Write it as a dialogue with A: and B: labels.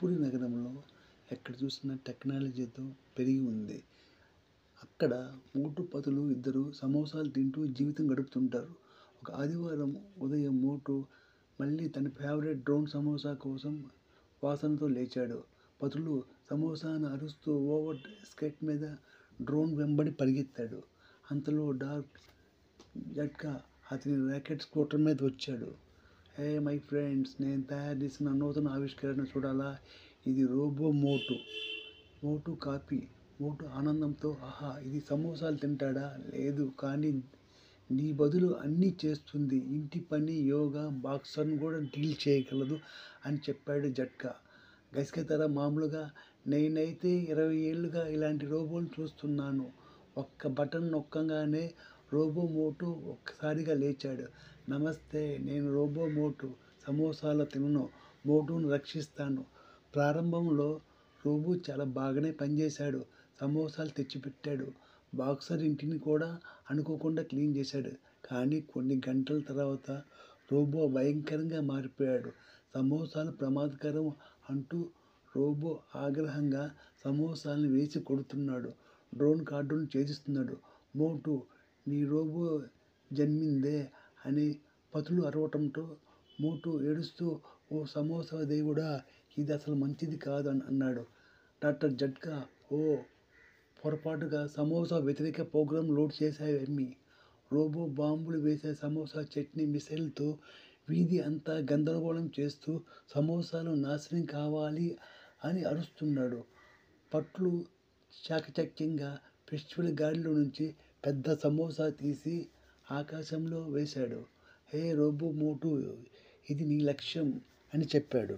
A: ఇప్పుడు నగరంలో ఎక్కడ చూసినా టెక్నాలజీతో పెరిగి ఉంది. అక్కడ మోటు పతులు ఇద్దరు సమోసాలు తింటూ జీవితం గడుపుతుంటారు. ఒక ఆదివారం ఉదయం మోటు మళ్ళీ తన ఫేవరెట్ డ్రోన్ సమోసా కోసం వాసనతో లేచాడు. పతులు సమోసాను అరుస్తూ ఓవర్ స్కెట్ మీద డ్రోన్ వెంబడి పరిగెత్తాడు. అంతలో డార్క్ జట్కా అతని ర్యాకెట్ స్కూటర్ మీద వచ్చాడు. హే మై ఫ్రెండ్స్, నేను తయారు చేసిన నూతన ఆవిష్కరణ చూడాలా? ఇది రోబో మోటు. మోటు కాపీ. మోటు ఆనందంతో, ఆహా, ఇది సమోసాలు తింటాడా? లేదు, కానీ నీ బదులు అన్నీ చేస్తుంది. ఇంటి పని, యోగా, బాక్సర్ను కూడా డీల్ చేయగలదు అని చెప్పాడు జట్కా. గసికెతారా మామూలుగా? నేనైతే 20 ఏళ్లుగా ఇలాంటి రోబోను చూస్తున్నాను. ఒక్క బటన్ నొక్కగానే రోబో మోటు ఒక్కసారిగా లేచాడు. నమస్తే, నేను రోబో మోటు. సమోసాలు తినను, మోటును రక్షిస్తాను. ప్రారంభంలో రోబో చాలా బాగానే పనిచేశాడు. సమోసాలు తెచ్చిపెట్టాడు. బాక్సర్ ఇంటిని కూడా అనుకోకుండా క్లీన్ చేశాడు. కానీ కొన్ని గంటల తర్వాత రోబో భయంకరంగా మారిపోయాడు. సమోసాలు ప్రమాదకరం అంటూ రోబో ఆగ్రహంగా సమోసాలను వేసి కొడుతున్నాడు. డ్రోన్ కార్డును ఛేదిస్తున్నాడు. మోటు, నీ రోబో జన్మిందే అని పతులు అరవటంతో మోటు ఏడుస్తూ, ఓ సమోసా దేవుడా, ఇది అసలు మంచిది కాదు అన్నాడు. డాక్టర్ జట్కా, ఓ పొరపాటుగా సమోసా వ్యతిరేక ప్రోగ్రాం లోడ్ చేశావేమి? రోబో బాంబులు వేసే సమోసా చట్నీ మిసైల్తో వీధి అంతా గందరగోళం చేస్తూ సమోసాలు నాశనం కావాలి అని అరుస్తున్నాడు. పట్లు చాకచక్యంగా ఫెస్టివల్ గాలిలో నుంచి పెద్ద సమోసా తీసి ఆకాశంలో వేశాడు. హే రోబో మోటు, ఇది నీ లక్ష్యం అని చెప్పాడు.